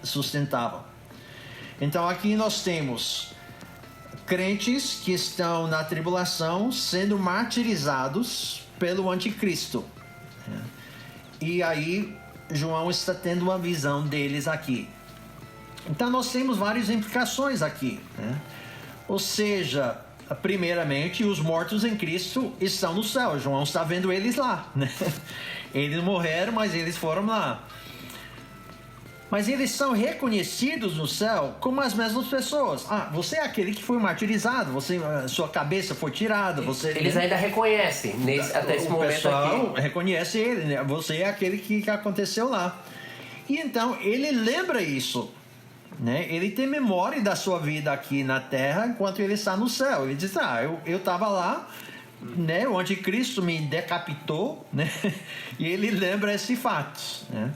sustentavam. Então aqui nós temos crentes que estão na tribulação sendo martirizados pelo anticristo. E aí João está tendo uma visão deles aqui. Então nós temos várias implicações aqui, né? Ou seja, primeiramente, os mortos em Cristo estão no céu. João está vendo eles lá, né? Eles morreram, mas eles foram lá. Mas eles são reconhecidos no céu como as mesmas pessoas. Você é aquele que foi martirizado, sua cabeça foi tirada. Eles ainda reconhecem até esse momento aqui. O pessoal reconhece ele, né? Você é aquele que aconteceu lá. E então ele lembra isso, né? Ele tem memória da sua vida aqui na terra enquanto ele está no céu. Ele diz: eu estava lá, né? O anticristo me decapitou, né? E ele lembra esse fato, né?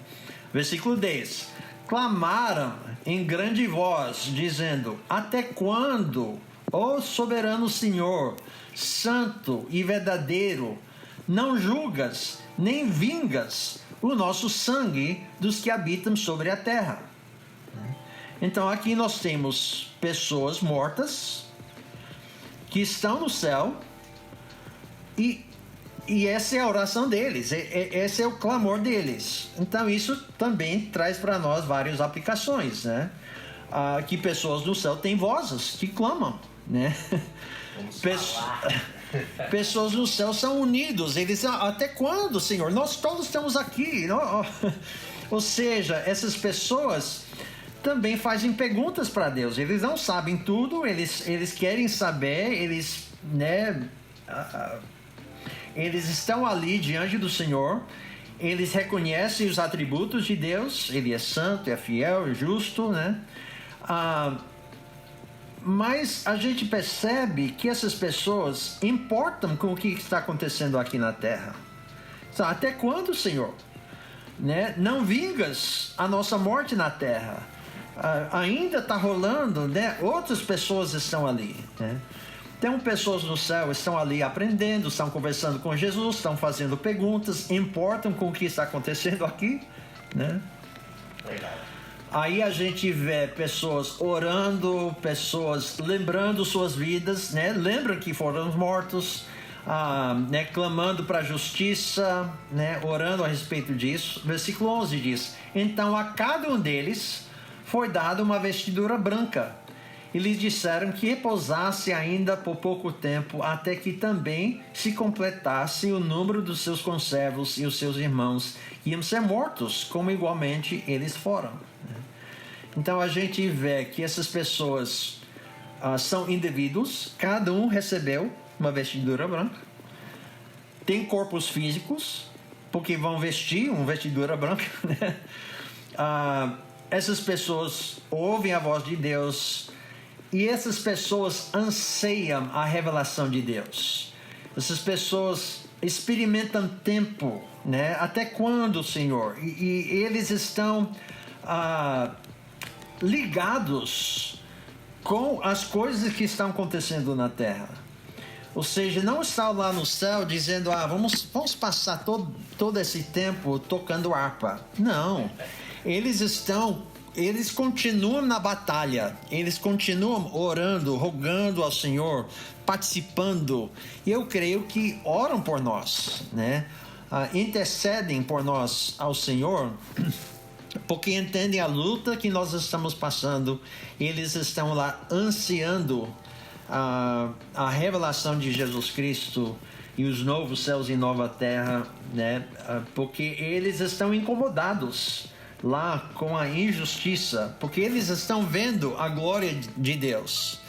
Versículo 10: clamaram em grande voz, dizendo: até quando, ó soberano Senhor, santo e verdadeiro, não julgas nem vingas o nosso sangue dos que habitam sobre a terra? Então aqui nós temos pessoas mortas que estão no céu e essa é a oração deles, esse é o clamor deles. Então isso também traz para nós várias aplicações, né? Que pessoas no céu têm vozes que clamam, né? Pessoas no céu são unidos. Eles dizem: até quando, Senhor? Nós todos estamos aqui. Ou seja, essas pessoas também fazem perguntas para Deus. Eles não sabem tudo, eles querem saber, eles, né, eles estão ali diante do Senhor, eles reconhecem os atributos de Deus, Ele é santo, é fiel, é justo, né? Mas a gente percebe que essas pessoas importam com o que está acontecendo aqui na terra. Então, até quando, Senhor? Né? Não vingas a nossa morte na terra. Ainda está rolando, né? Outras pessoas estão ali, né? Tem pessoas no céu, estão ali aprendendo, estão conversando com Jesus, estão fazendo perguntas, importam com o que está acontecendo aqui, né? Legal. Aí a gente vê pessoas orando, pessoas lembrando suas vidas, né? Lembram que foram mortos, né? Clamando para a justiça, né? Orando a respeito disso. Versículo 11 diz: então a cada um deles foi dada uma vestidura branca, e lhes disseram que repousasse ainda por pouco tempo, até que também se completasse o número dos seus conservos, e os seus irmãos iam ser mortos, como igualmente eles foram. Então a gente vê que essas pessoas são indivíduos, cada um recebeu uma vestidura branca, tem corpos físicos, porque vão vestir uma vestidura branca, né? Essas pessoas ouvem a voz de Deus, e essas pessoas anseiam a revelação de Deus. Essas pessoas experimentam tempo, né? Até quando, Senhor? E eles estão ligados com as coisas que estão acontecendo na terra. Ou seja, não está lá no céu dizendo, vamos passar todo esse tempo tocando harpa. Não. Eles continuam na batalha. Eles continuam orando, rogando ao Senhor, participando. E eu creio que oram por nós, né? Intercedem por nós ao Senhor, porque entendem a luta que nós estamos passando. Eles estão lá ansiando a revelação de Jesus Cristo e os novos céus e nova terra, né? Porque eles estão incomodados lá com a injustiça, porque eles estão vendo a glória de Deus.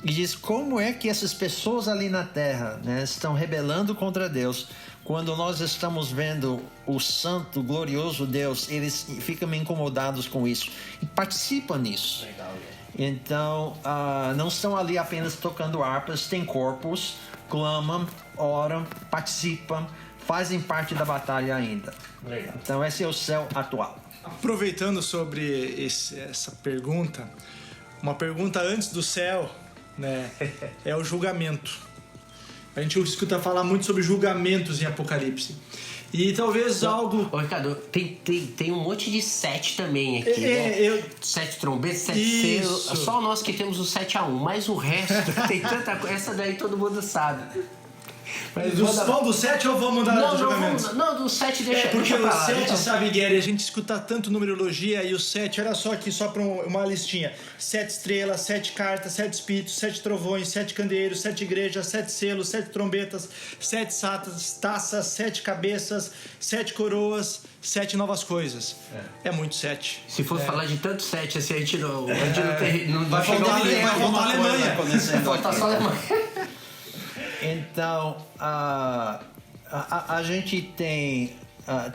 E diz, como é que essas pessoas ali na terra, né, estão rebelando contra Deus, quando nós estamos vendo o santo, glorioso Deus, eles ficam incomodados com isso e participam nisso. Então, não estão ali apenas tocando harpas, têm corpos, clamam, oram, participam, fazem parte da batalha ainda. Legal. Então, esse é o céu atual. Aproveitando sobre essa pergunta, uma pergunta antes do céu, né, é o julgamento. A gente escuta falar muito sobre julgamentos em Apocalipse. E talvez algo... Ô, Ricardo, tem um monte de 7 também aqui, né? 7 trombetas, 7 selos. Só nós que temos o 7-1, mas o resto tem tanta coisa. Essa daí todo mundo sabe. Vamos do 7 ou vamos dar do julgamento? Não, do 7 deixa. Porque deixa o pra lá, 7, então. sabe, Guilherme, a gente escuta tanto numerologia e o 7, olha só aqui, só para uma listinha: 7 estrelas, 7 cartas, 7 espíritos, 7 trovões, 7 candeeiros, 7 igrejas, 7 selos, 7 trombetas, 7 taças, 7 cabeças, 7 coroas, 7 novas coisas. É muito 7. Se for falar de tanto 7, assim, a gente não Vai faltar a Alemanha. Vai faltar só a Alemanha. Então, a gente tem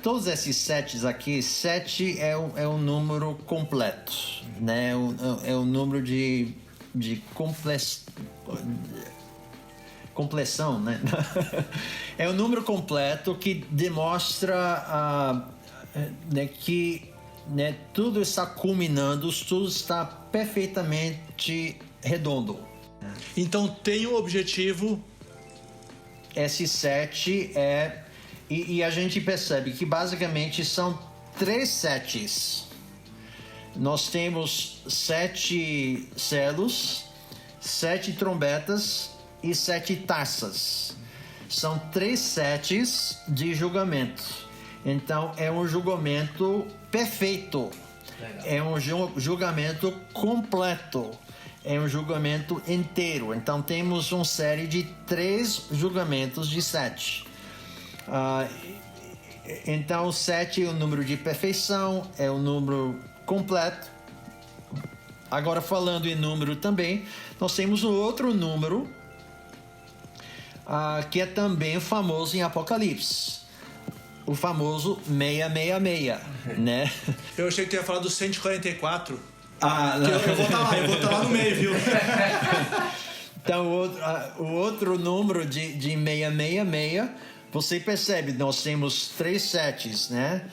todos esses sets aqui. 7 é um número completo, né? É um número de compleção, né? É um número completo que demonstra né, que, né, tudo está culminando, tudo está perfeitamente redondo. Então tem o objetivo. Esse 7 é... E a gente percebe que basicamente são 3 sets. Nós temos 7 selos, 7 trombetas e 7 taças. São 3 sets de julgamento. Então é um julgamento perfeito. Legal. É um julgamento completo. É um julgamento inteiro. Então temos uma série de 3 julgamentos de 7. Então o 7 é o número de perfeição, é o número completo. Agora, falando em número também, nós temos um outro número que é também famoso em Apocalipse. O famoso 666, né? Eu achei que tu ia falar do 144. Não. Eu vou estar lá no meio, viu? Então, o outro número de 666, você percebe, nós temos 3 sets, né?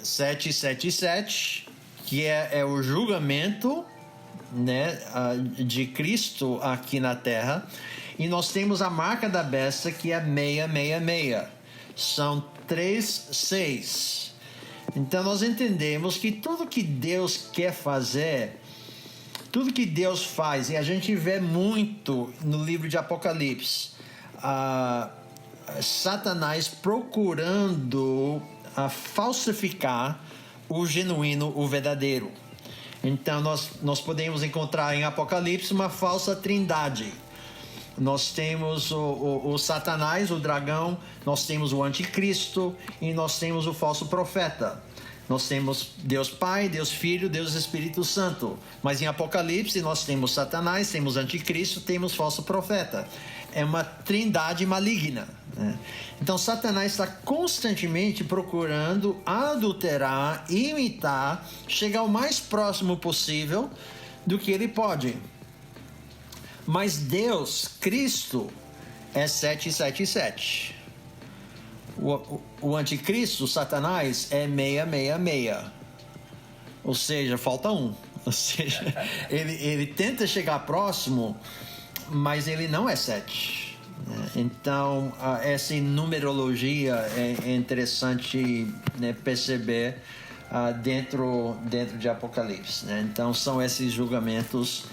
777, que é o julgamento, né, de Cristo aqui na Terra. E nós temos a marca da besta, que é 666. São 3 6. Então nós entendemos que tudo que Deus quer fazer, tudo que Deus faz, e a gente vê muito no livro de Apocalipse, Satanás procurando falsificar o genuíno, o verdadeiro. Então nós podemos encontrar em Apocalipse uma falsa trindade. Nós temos o Satanás, o dragão, nós temos o anticristo e nós temos o falso profeta. Nós temos Deus Pai, Deus Filho, Deus Espírito Santo. Mas em Apocalipse nós temos Satanás, temos anticristo, temos falso profeta. É uma trindade maligna, né? Então Satanás está constantemente procurando adulterar, imitar, chegar o mais próximo possível do que ele pode. Mas Deus, Cristo, é 777. O anticristo, Satanás, é 666. Ou seja, falta um. Ou seja, ele tenta chegar próximo, mas ele não é 7. Então, essa numerologia é interessante, né, perceber dentro de Apocalipse, né? Então, são esses julgamentos.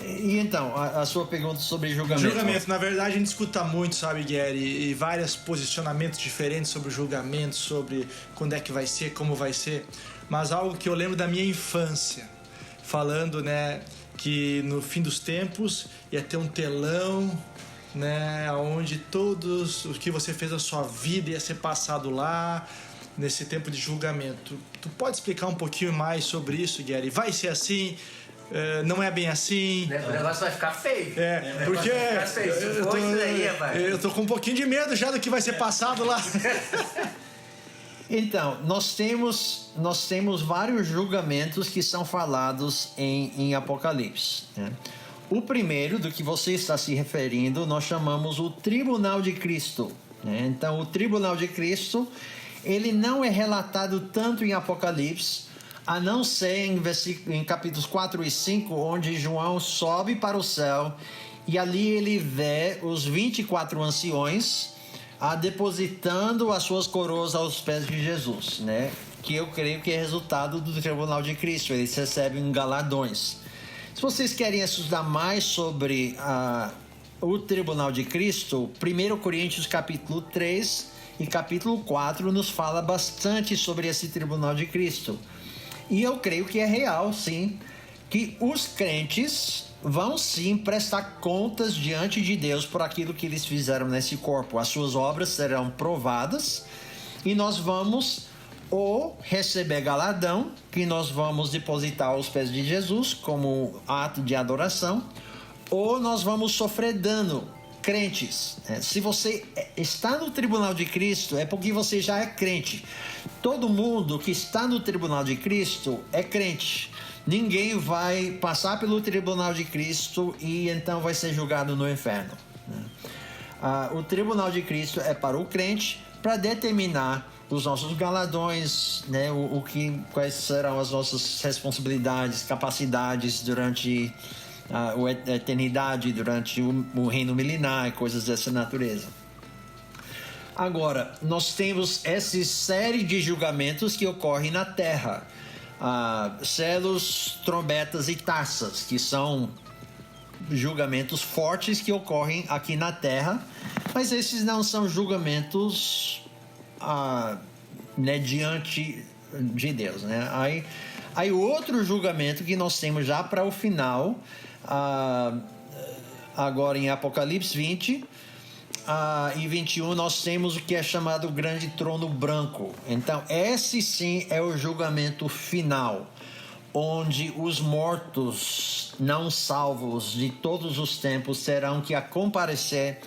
E então, a sua pergunta sobre julgamento. Julgamento, na verdade, a gente escuta muito, sabe, Gary, e vários posicionamentos diferentes sobre o julgamento, sobre quando é que vai ser, como vai ser. Mas algo que eu lembro da minha infância, falando, né, que no fim dos tempos ia ter um telão, né, onde todos o que você fez na sua vida ia ser passado lá, nesse tempo de julgamento. Tu pode explicar um pouquinho mais sobre isso, Gary? Vai ser assim? Não é bem assim? O negócio vai ficar feio. Porque eu tô com um pouquinho de medo já do que vai ser passado lá. Então, nós temos vários julgamentos que são falados em Apocalipse, né? O primeiro, do que você está se referindo, nós chamamos o Tribunal de Cristo, né? Então, o Tribunal de Cristo, ele não é relatado tanto em Apocalipse, a não ser em capítulos 4 e 5, onde João sobe para o céu e ali ele vê os 24 anciões depositando as suas coroas aos pés de Jesus, né? Que eu creio que é resultado do Tribunal de Cristo. Eles recebem galardões. Se vocês querem estudar mais sobre o Tribunal de Cristo, 1 Coríntios capítulo 3 e capítulo 4 nos fala bastante sobre esse Tribunal de Cristo. E eu creio que é real, sim, que os crentes vão sim prestar contas diante de Deus por aquilo que eles fizeram nesse corpo. As suas obras serão provadas e nós vamos ou receber galardão, que nós vamos depositar aos pés de Jesus como ato de adoração, ou nós vamos sofrer dano. Crentes, se você está no Tribunal de Cristo, é porque você já é crente. Todo mundo que está no Tribunal de Cristo é crente. Ninguém vai passar pelo Tribunal de Cristo e então vai ser julgado no inferno, né? O Tribunal de Cristo é para o crente, para determinar os nossos galardões, né? Quais serão as nossas responsabilidades, capacidades durante a eternidade, durante o reino milenar e coisas dessa natureza. Agora, nós temos essa série de julgamentos que ocorrem na terra. Selos, trombetas e taças, que são julgamentos fortes que ocorrem aqui na terra, mas esses não são julgamentos né, diante de Deus, né? Aí outro julgamento que nós temos já para o final, agora em Apocalipse 20 e 21, nós temos o que é chamado o grande trono branco. Então esse sim é o julgamento final, onde os mortos não salvos de todos os tempos terão que comparecer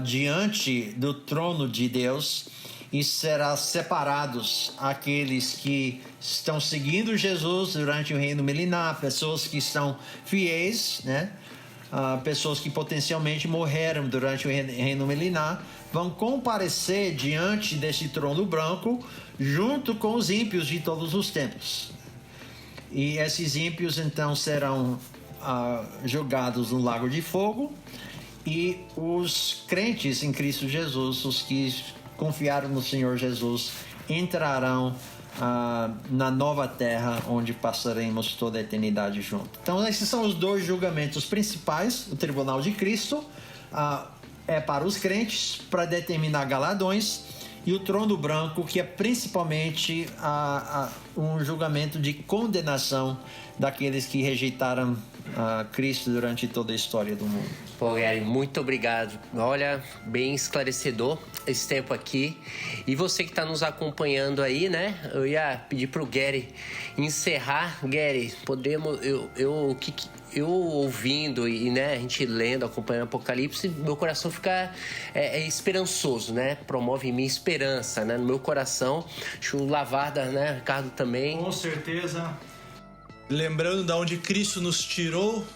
diante do trono de Deus, e serão separados aqueles que estão seguindo Jesus durante o reino milenar, pessoas que estão fiéis, né? Pessoas que potencialmente morreram durante o reino milenar, vão comparecer diante desse trono branco junto com os ímpios de todos os tempos. E esses ímpios então serão jogados no lago de fogo, e os crentes em Cristo Jesus, os que confiaram no Senhor Jesus, entrarão na nova terra, onde passaremos toda a eternidade junto. Então esses são os dois julgamentos principais. O Tribunal de Cristo é para os crentes, para determinar galardões, e o trono branco, que é principalmente um julgamento de condenação daqueles que rejeitaram Cristo durante toda a história do mundo. Pô, Gary, muito obrigado. Olha, bem esclarecedor esse tempo aqui. E você que está nos acompanhando aí, né? Eu ia pedir pro Gary encerrar. Gary, podemos... Eu ouvindo e né, a gente lendo, acompanhando Apocalipse, meu coração fica esperançoso, né? Promove em mim esperança, né? No meu coração. Acho o Lavarda, né? Ricardo também. Com certeza. Lembrando de onde Cristo nos tirou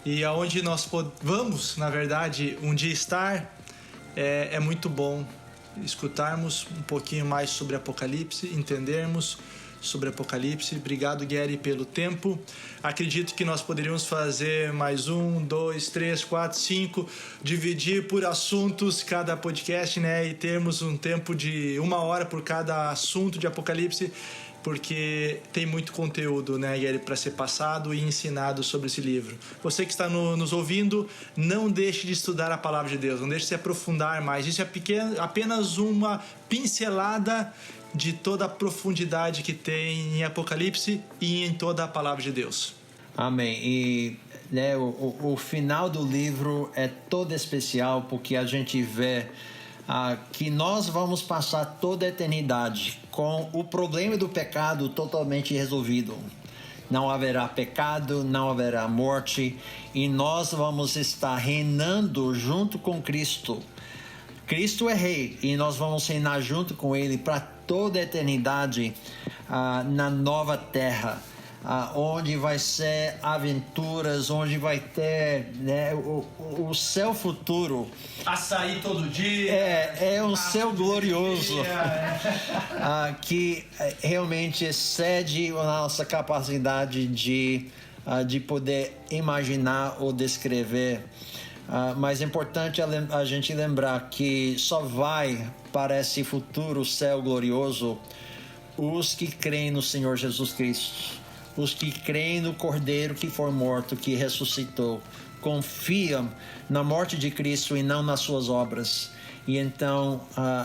e aonde nós vamos, na verdade, um dia estar, é muito bom escutarmos um pouquinho mais sobre Apocalipse, entendermos sobre Apocalipse. Obrigado, Gary, pelo tempo. Acredito que nós poderíamos fazer mais 1, 2, 3, 4, 5, dividir por assuntos cada podcast, né? E termos um tempo de 1 hora por cada assunto de Apocalipse, porque tem muito conteúdo, né, Gary, para ser passado e ensinado sobre esse livro. Você que está nos ouvindo, não deixe de estudar a palavra de Deus, não deixe de se aprofundar mais. Isso é apenas uma pincelada de toda a profundidade que tem em Apocalipse e em toda a palavra de Deus. Amém. E né, o final do livro é todo especial, porque a gente vê que nós vamos passar toda a eternidade com o problema do pecado totalmente resolvido. Não haverá pecado, não haverá morte, e nós vamos estar reinando junto com Cristo. Cristo é rei e nós vamos reinar junto com ele para toda a eternidade na nova terra. Onde vai ser aventuras, onde vai ter, né, o céu futuro. Açaí todo dia. É um céu glorioso que realmente excede a nossa capacidade de poder imaginar ou descrever. Mas é importante a gente lembrar que só vai para esse futuro céu glorioso os que creem no Senhor Jesus Cristo. Os que creem no Cordeiro que foi morto, que ressuscitou, confiam na morte de Cristo e não nas suas obras, e então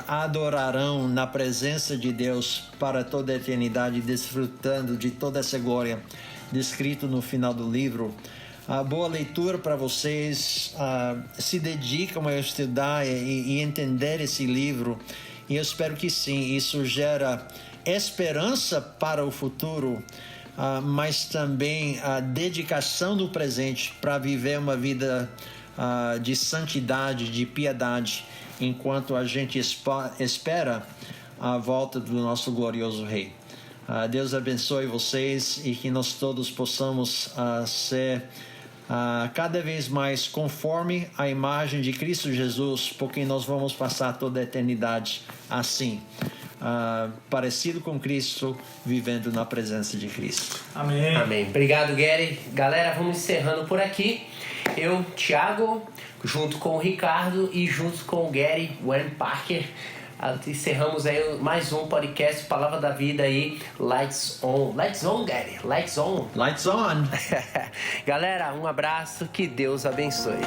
adorarão na presença de Deus para toda a eternidade, desfrutando de toda essa glória descrito no final do livro. Boa leitura para vocês, se dedicam a estudar e entender esse livro, e eu espero que sim, isso gera esperança para o futuro, mas também a dedicação no presente para viver uma vida de santidade, de piedade, enquanto a gente espera a volta do nosso glorioso Rei. Deus abençoe vocês e que nós todos possamos ser cada vez mais conforme a imagem de Cristo Jesus, porque nós vamos passar toda a eternidade assim. Parecido com Cristo, vivendo na presença de Cristo. Amém. Amém. Obrigado, Gary. Galera, vamos encerrando por aqui. Eu, Thiago, junto com o Ricardo e junto com o Gary Warren Parker, encerramos aí mais um podcast Palavra da Vida aí. Lights on. Lights on, Gary. Lights on. Lights on. Galera, um abraço. Que Deus abençoe.